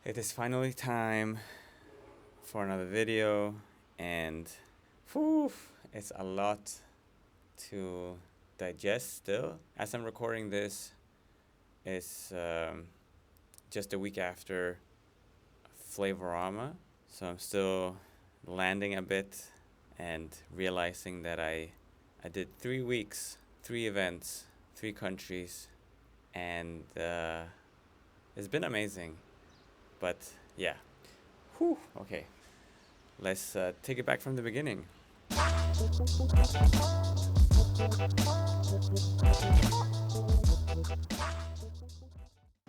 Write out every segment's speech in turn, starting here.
It is finally time for another video, and whew, it's a lot to digest still. As I'm recording this, it's just a week after Flavorama, so I'm still landing a bit and realizing that I did 3 weeks, 3 events, 3 countries, and it's been amazing. But yeah, whew, okay. Let's take it back from the beginning.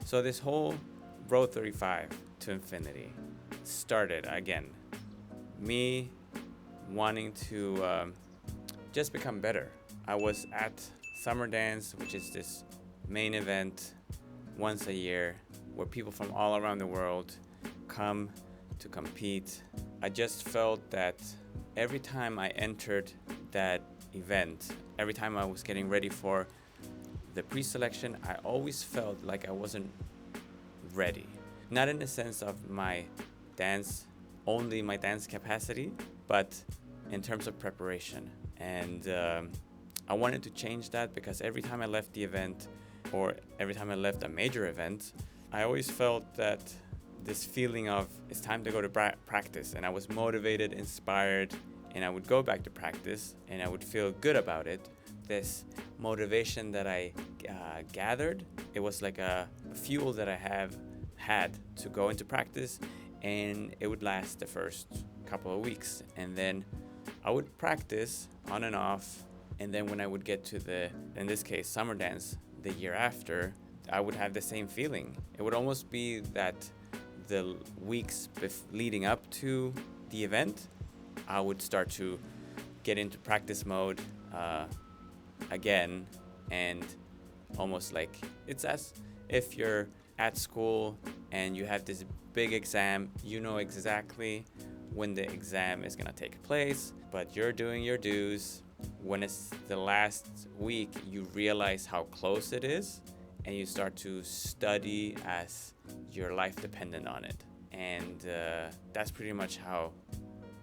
So this whole Road 35 to infinity started again. Me wanting to just become better. I was at Summer Dance, which is this main event once a year where people from all around the world come to compete. I just felt that every time I entered that event, every time I was getting ready for the pre-selection, I always felt like I wasn't ready. Not in the sense of my dance, only my dance capacity, but in terms of preparation. And I wanted to change that because every time I left the event or every time I left a major event, I always felt that this feeling of it's time to go to practice, and I was motivated, inspired, and I would go back to practice and I would feel good about it. This motivation that I gathered, it was like a fuel that I have had to go into practice, and it would last the first couple of weeks, and then I would practice on and off, and then when I would get to the, in this case, Summer Dance the year after, I would have the same feeling. It would almost be that the weeks leading up to the event, I would start to get into practice mode again, and almost like it's as if you're at school and you have this big exam. You know exactly when the exam is gonna take place, but you're doing your dues. When it's the last week, you realize how close it is, and you start to study as your life dependent on it. And that's pretty much how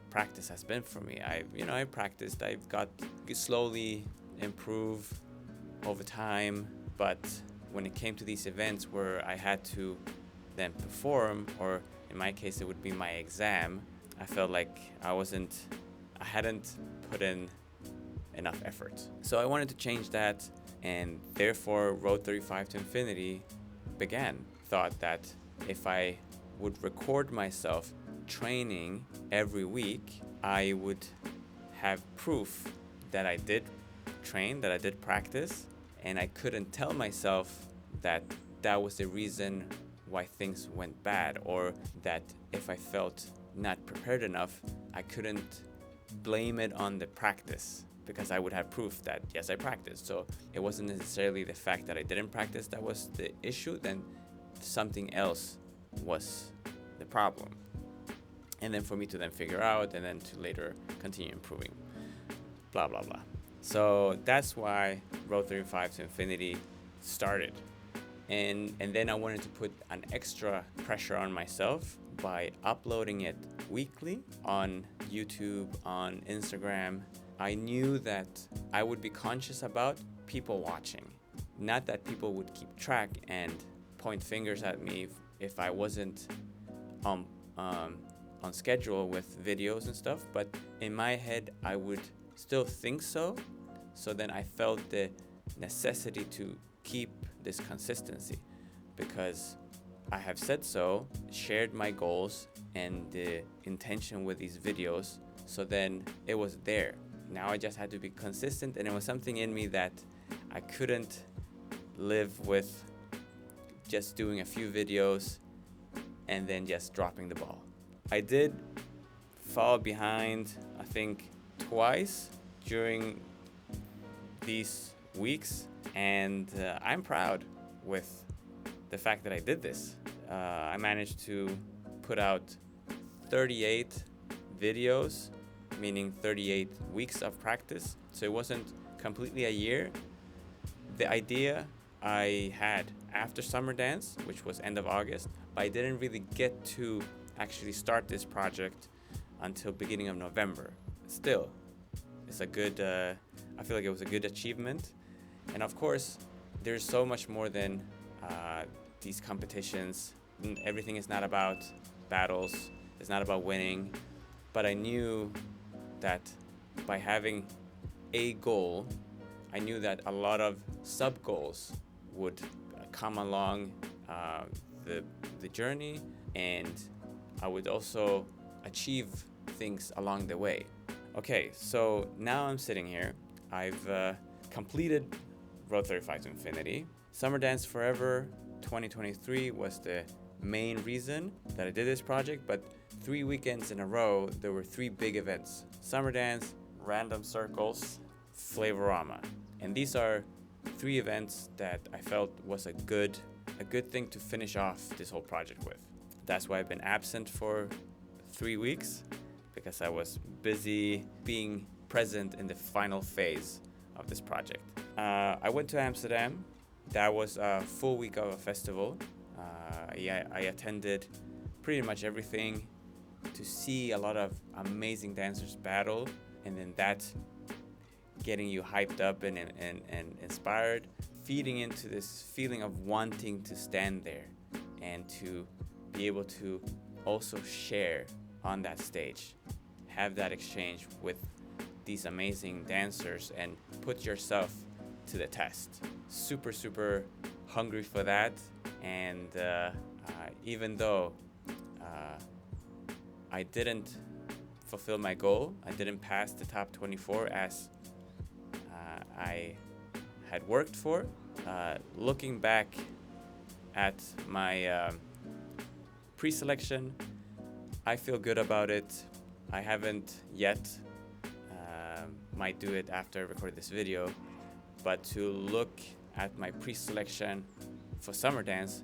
practice has been for me. I practiced. I've got slowly improve over time, but when it came to these events where I had to then perform, or in my case it would be my exam, I felt like I hadn't put in enough effort. So I wanted to change that, and therefore Road 35 to Infinity began. Thought that if I would record myself training every week, I would have proof that I did train, that I did practice, and I couldn't tell myself that that was the reason why things went bad, or that if I felt not prepared enough, I couldn't blame it on the practice, because I would have proof that yes, I practiced. So it wasn't necessarily the fact that I didn't practice that was the issue, then something else was the problem. And then for me to then figure out, and then to later continue improving, blah blah blah. So that's why Road 35 to Infinity started. And then I wanted to put an extra pressure on myself by uploading it weekly on YouTube, on Instagram. I knew that I would be conscious about people watching. Not that people would keep track and point fingers at me if I wasn't on schedule with videos and stuff, but in my head I would still think so. So then I felt the necessity to keep this consistency, because I have said so, shared my goals and the intention with these videos. So then it was there. Now I just had to be consistent, and it was something in me that I couldn't live with just doing a few videos and then just dropping the ball. I did fall behind, I think, twice during these weeks, and I'm proud with the fact that I did this. I managed to put out 38 videos, meaning 38 weeks of practice. So it wasn't completely a year. The idea I had after Summer Dance, which was end of August, but I didn't really get to actually start this project until beginning of November. Still, it's a good, I feel like it was a good achievement. And of course, there's so much more than these competitions. Everything is not about battles, it's not about winning, but I knew that by having a goal, I knew that a lot of sub goals would come along the journey, and I would also achieve things along the way. Okay, so now I'm sitting here. I've completed Road 35 to Infinity. Summer Dance Forever 2023 was the main reason that I did this project, but 3 weekends in a row, there were 3 big events: Summer Dance, Random Circles, Flavorama. And these are 3 events that I felt was a good thing to finish off this whole project with. That's why I've been absent for 3 weeks, because I was busy being present in the final phase of this project. I went to Amsterdam. That was a full week of a festival. I attended pretty much everything to see a lot of amazing dancers battle, and then that's getting you hyped up and inspired, feeding into this feeling of wanting to stand there and to be able to also share on that stage, have that exchange with these amazing dancers and put yourself to the test. Super hungry for that, and even though I didn't fulfill my goal, I didn't pass the top 24 as I had worked for. Looking back at my pre-selection, I feel good about it. I haven't yet, might do it after I record this video, but to look at my pre-selection for Summer Dance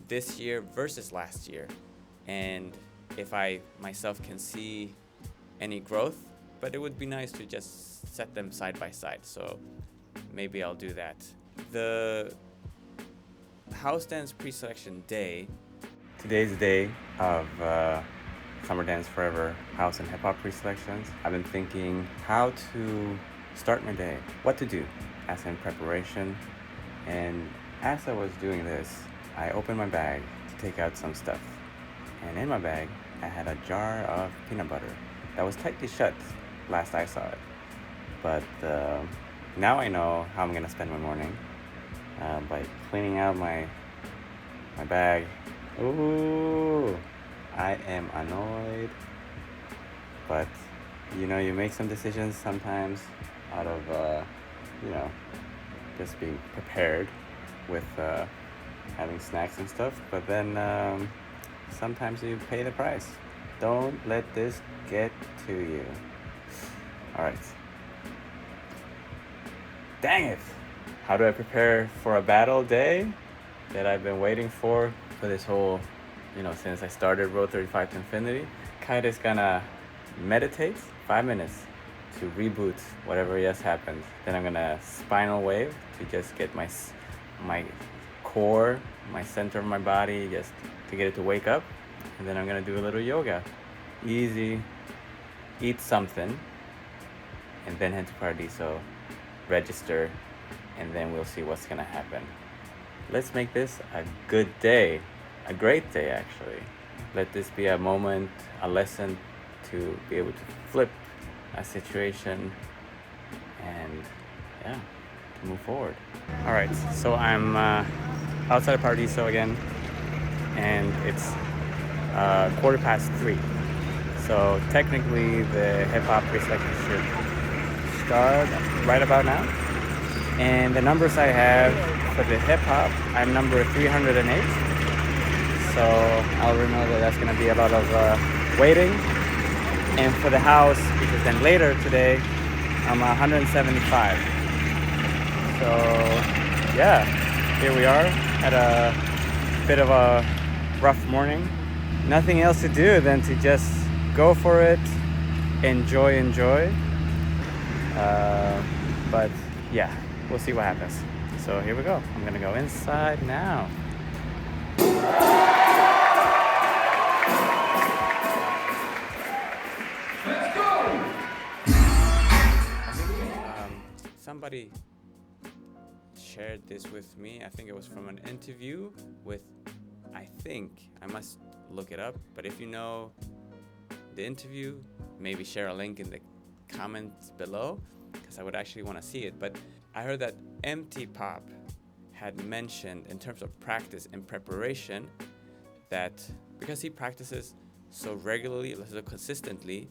this year versus last year, and if I myself can see any growth, but it would be nice to just set them side by side, so maybe I'll do that. The House Dance pre-selection day, today's the day of Summer Dance Forever House and Hip Hop pre-selections. I've been thinking how to start my day, what to do as in preparation, and as I was doing this, I opened my bag to take out some stuff, and in my bag I had a jar of peanut butter that was tightly shut last I saw it, but now I know how I'm gonna spend my morning by cleaning out my bag. Ooh, I am annoyed, but you know, you make some decisions sometimes out of just being prepared with having snacks and stuff, but then sometimes you pay the price. Don't let this get to you. All right. Dang it. How do I prepare for a battle day that I've been waiting for this whole, since I started Road 35 to Infinity? Kaida's gonna meditate 5 minutes to reboot whatever just happened. Then I'm gonna spinal wave to just get my core, my center of my body, just to get it to wake up. And then I'm gonna do a little yoga. Easy. Eat something. And then head to Paradiso, register, and then we'll see what's gonna happen. Let's make this a good day. A great day, actually. Let this be a moment, a lesson to be able to flip a situation and to move forward. All right, so I'm outside of Paradiso again, and it's 3:15. So technically the hip hop pre-selection should start right about now. And the numbers I have for the hip hop, I'm number 308. So I already know that that's gonna be a lot of waiting. And for the house, which is then later today, I'm 175. So yeah, here we are at a bit of a rough morning. Nothing else to do than to just go for it, enjoy. But yeah, we'll see what happens. So here we go. I'm gonna go inside now. somebody shared this with me. I think it was from an interview with, I must look it up, but if you know the interview, maybe share a link in the comments below, because I would actually want to see it. But I heard that MT Pop had mentioned, in terms of practice and preparation, that because he practices so regularly, so consistently,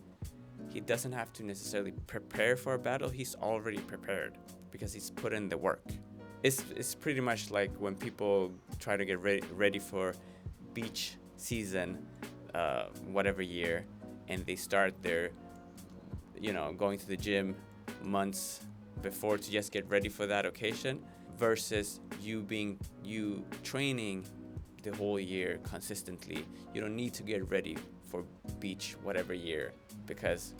he doesn't have to necessarily prepare for a battle. He's already prepared because he's put in the work. It's pretty much like when people try to get ready for beach season, whatever year, and they start their, going to the gym months before to just get ready for that occasion, versus you training the whole year consistently. You don't need to get ready for beach whatever year because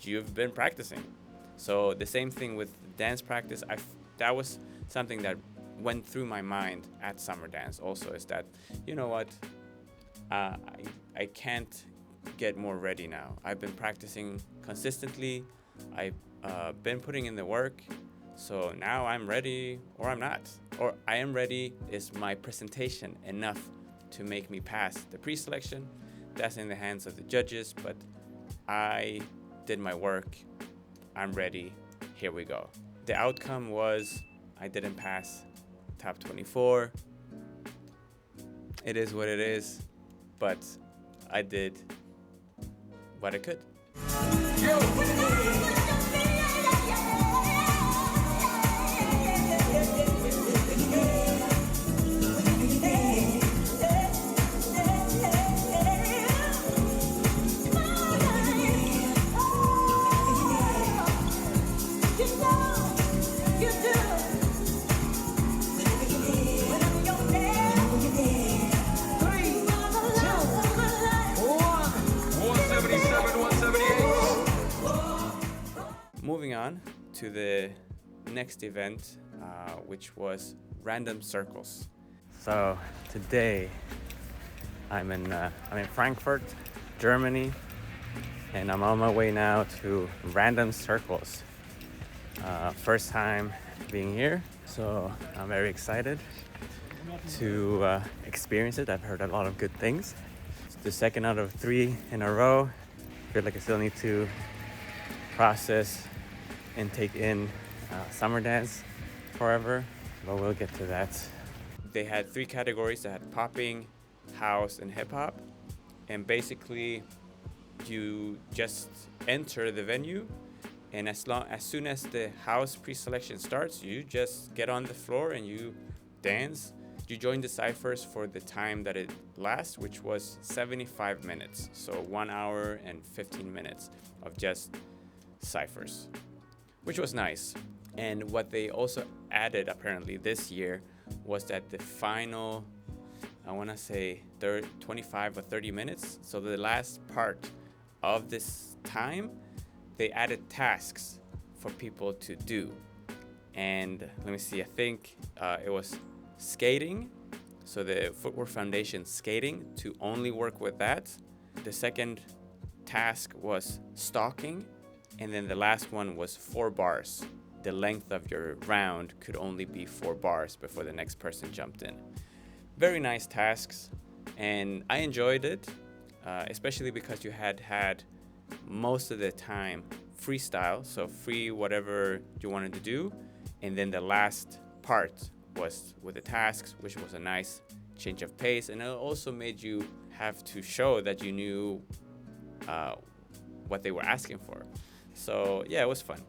you've been practicing. So the same thing with dance practice. That was something that went through my mind at summer dance also, is that, you know what, I can't get more ready now. I've been practicing consistently. I've been putting in the work. So now I'm ready, or I'm not. Or I am ready. Is my presentation enough to make me pass the pre-selection? That's in the hands of the judges, but I did my work. I'm ready. Here we go. The outcome was I didn't pass top 24. It is what it is, but I did what I could. Moving on to the next event, which was random circles. So today I'm in Frankfurt, Germany, and I'm on my way now to random circles. First time being here, so I'm very excited to experience it. I've heard a lot of good things. It's the second out of 3 in a row. I feel like I still need to process and take in summer dance forever, but we'll get to that. They had 3 categories. They had popping, house, and hip hop, and basically you just enter the venue, and as soon as the house pre-selection starts, you just get on the floor and you dance. You join the ciphers for the time that it lasts, which was 75 minutes, so 1 hour and 15 minutes of just ciphers, which was nice. And what they also added apparently this year was that the final, I want to say 25 or 30 minutes, so the last part of this time, they added tasks for people to do. And let me see, I think it was skating, so the Footwear Foundation skating, to only work with that. The second task was stalking, and then the last one was 4 bars. The length of your round could only be 4 bars before the next person jumped in. Very nice tasks, and I enjoyed it, especially because you had most of the time freestyle, so free whatever you wanted to do, and then the last part was with the tasks, which was a nice change of pace, and it also made you have to show that you knew what they were asking for. So yeah, it was fun.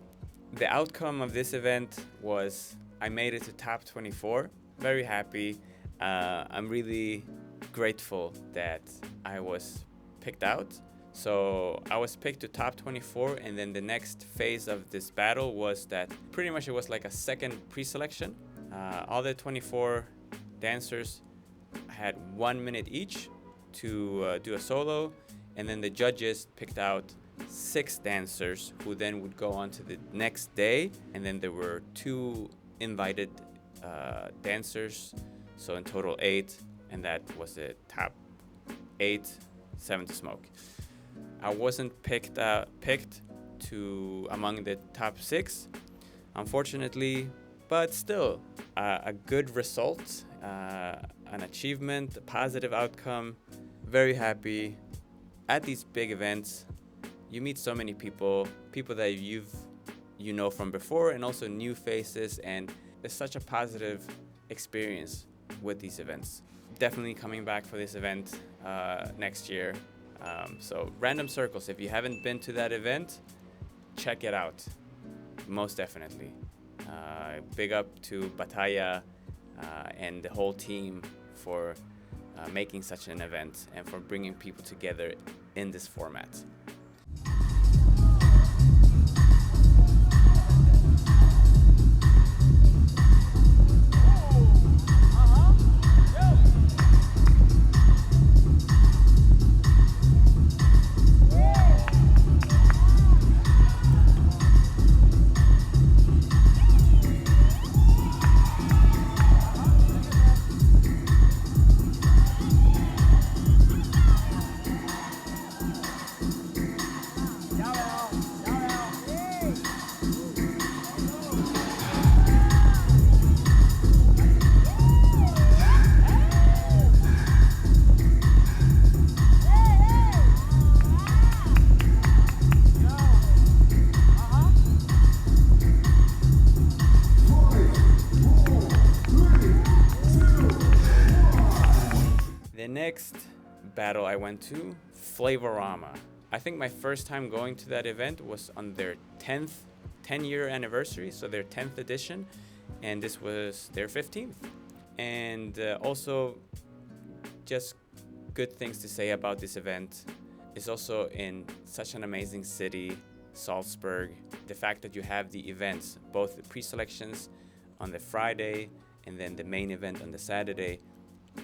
The outcome of this event was I made it to top 24. Very happy. I'm really grateful that I was picked out. So I was picked to top 24, and then the next phase of this battle was that pretty much it was like a second pre-selection. All the 24 dancers had 1 minute each to do a solo, and then the judges picked out 6 dancers who then would go on to the next day, and then there were 2 invited dancers, so in total 8, and that was the top 8, 7 to smoke. I wasn't picked to among the top 6, unfortunately, but still a good result, an achievement, a positive outcome. Very happy. At these big events, you meet so many people, people that you know from before, and also new faces, and it's such a positive experience with these events. Definitely coming back for this event next year. So Random Circles, if you haven't been to that event, check it out. Most definitely. Big up to Bataya and the whole team for making such an event and for bringing people together in this format. The next battle I went to, Flavorama. I think my first time going to that event was on their 10-year anniversary, so their 10th edition, and this was their 15th. And also, just good things to say about this event. It's also in such an amazing city, Salzburg. The fact that you have the events, both the pre-selections on the Friday and then the main event on the Saturday,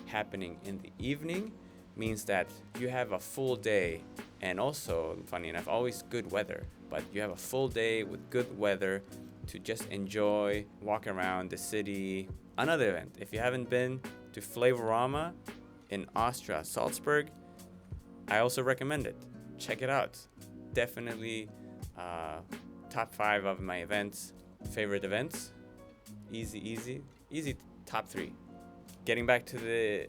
happening in the evening, means that you have a full day, and also, funny enough, always good weather, but you have a full day with good weather to just enjoy, walk around the city. Another event, if you haven't been to Flavorama in Austria, Salzburg, I also recommend it. Check it out. Definitely top 5 of my events, favorite events. Easy top 3. Getting back to the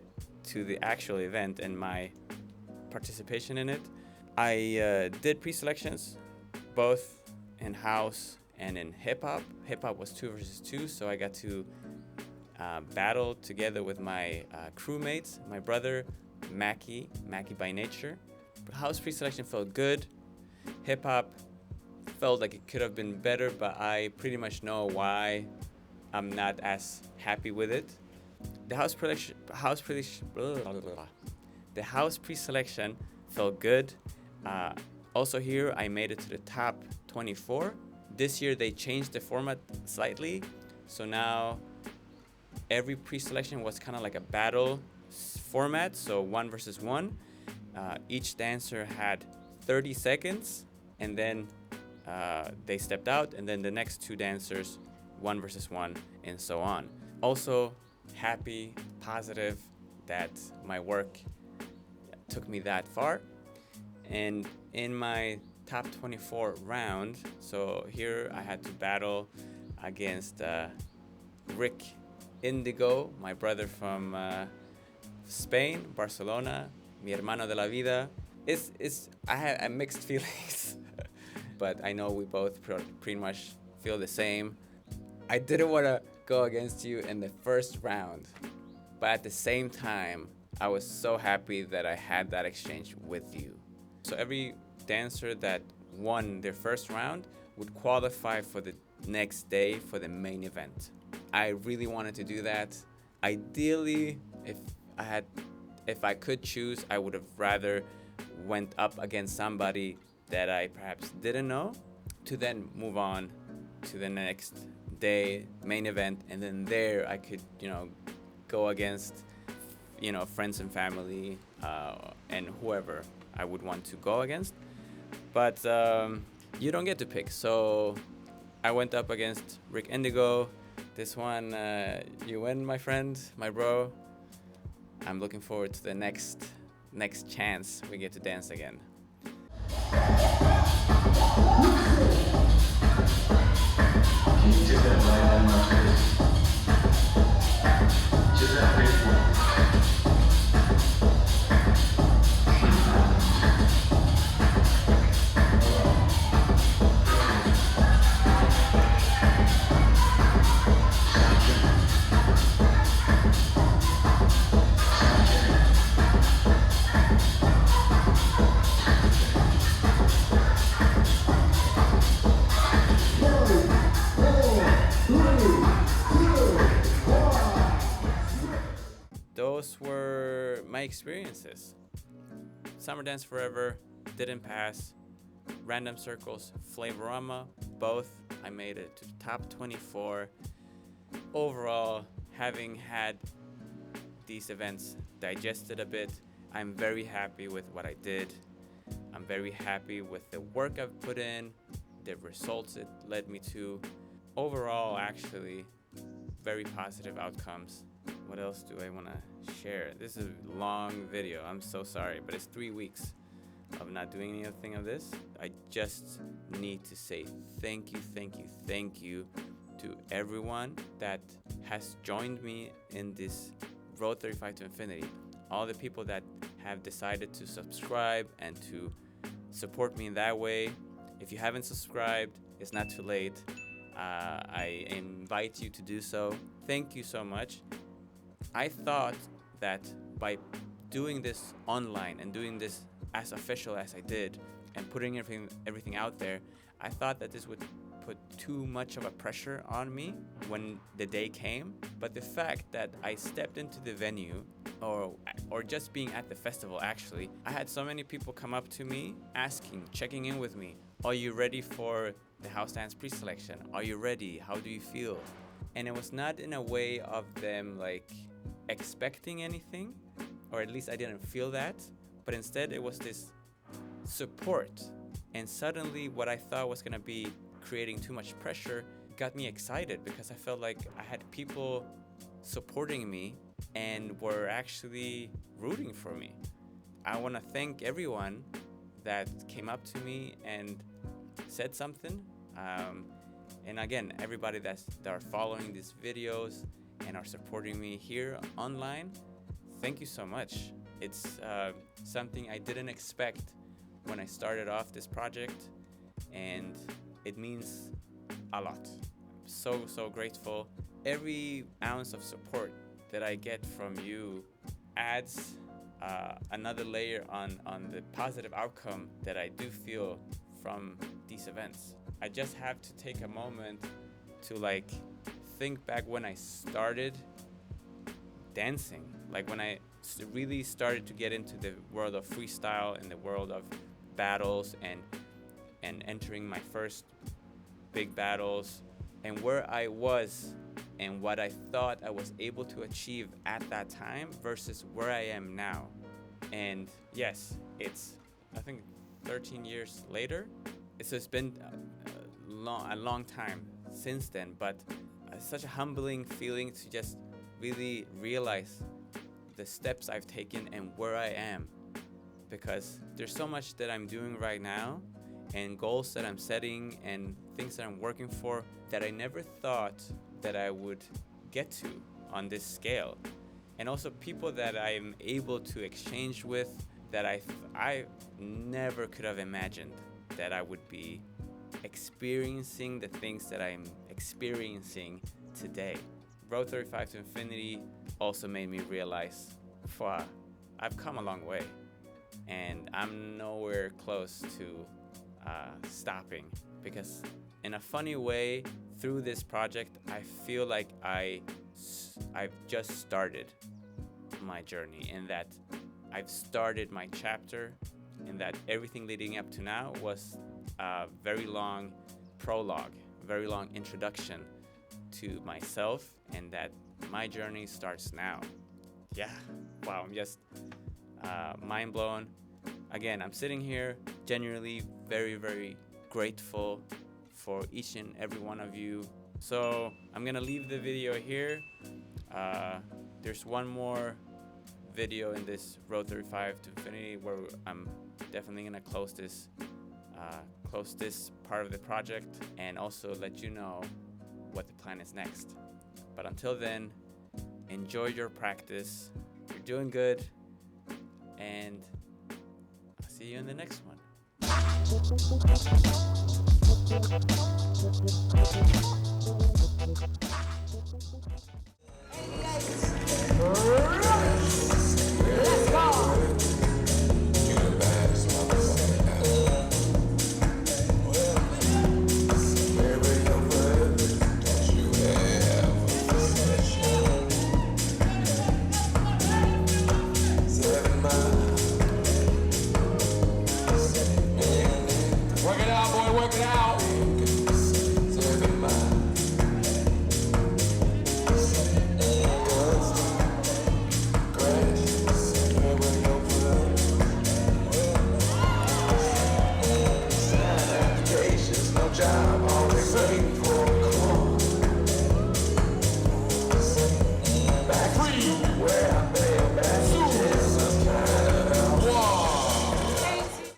actual event and my participation in it, I did pre-selections, both in house and in hip-hop. Hip-hop was 2 versus 2, so I got to battle together with my crewmates, my brother, Mackie by nature. House pre-selection felt good. Hip-hop felt like it could have been better, but I pretty much know why I'm not as happy with it. The house pre-selection felt good. Also here, I made it to the top 24. This year they changed the format slightly, so now every pre-selection was kind of like a battle format, so 1 versus 1. Each dancer had 30 seconds, and then they stepped out, and then the next 2 dancers, 1 versus 1, and so on. Also, happy, positive that my work took me that far. And in my top 24 round, so here I had to battle against Rick Indigo, my brother from Spain, Barcelona, mi hermano de la vida. I had mixed feelings, but I know we both pretty much feel the same. I didn't want to go against you in the first round, but at the same time, I was so happy that I had that exchange with you. So every dancer that won their first round would qualify for the next day for the main event. I really wanted to do that. Ideally, if I could choose, I would have rather went up against somebody that I perhaps didn't know, to then move on to the next day, main event, and then there I could, go against, friends and family and whoever I would want to go against. But you don't get to pick, so I went up against Rick Indigo. This one, you win, my friend, my bro. I'm looking forward to the next chance we get to dance again. Can you take that right out of my face? Just that Those were my experiences. Summer Dance Forever didn't pass. Random Circles, Flavorama, both. I made it to the top 24. Overall, having had these events digested a bit, I'm very happy with what I did. I'm very happy with the work I've put in, the results it led me to. Overall, actually, very positive outcomes. What else do I want to share? This is a long video. I'm so sorry, but it's 3 weeks of not doing anything of this. I just need to say thank you to everyone that has joined me in this Road 35 to Infinity. All the people that have decided to subscribe and to support me in that way. If you haven't subscribed, it's not too late. I invite you to do so. Thank you so much. I thought that by doing this online and doing this as official as I did and putting everything out there, I thought that this would put too much of a pressure on me when the day came. But the fact that I stepped into the venue or just being at the festival, actually, I had so many people come up to me asking, checking in with me, are you ready for the house dance pre-selection? Are you ready? How do you feel? And it was not in a way of them like expecting anything, or at least I didn't feel that, but instead it was this support. And suddenly what I thought was gonna be creating too much pressure got me excited, because I felt like I had people supporting me and were actually rooting for me. I want to thank everyone that came up to me and said something. And again, everybody that are following these videos and are supporting me here online, thank you so much. It's something I didn't expect when I started off this project, and it means a lot. I'm so grateful. Every ounce of support that I get from you adds another layer on the positive outcome that I do feel from these events. I just have to take a moment to like think back when I started dancing, like when I really started to get into the world of freestyle and the world of battles and entering my first big battles, and where I was and what I thought I was able to achieve at that time versus where I am now. And yes, it's, I think, 13 years later. So it's been a long time since then, but such a humbling feeling to just really realize the steps I've taken and where I am, because there's so much that I'm doing right now and goals that I'm setting and things that I'm working for that I never thought that I would get to on this scale. And also people that I'm able to exchange with that I never could have imagined that I would be experiencing the things that I'm experiencing today. Road 35 to Infinity also made me realize, wow, I've come a long way and I'm nowhere close to stopping, because in a funny way, through this project, I feel like I've just started my journey, and that I've started my chapter, and that everything leading up to now was a very long prologue, very long introduction to myself, and that my journey starts now. Yeah, wow, I'm just mind blown. Again, I'm sitting here genuinely very grateful for each and every one of you. So I'm gonna leave the video here. There's one more video in this Road 35 to Infinity where I'm definitely gonna close this part of the project, and also let you know what the plan is next. But until then, enjoy your practice. You're doing good. And I'll see you in the next one. Hey guys.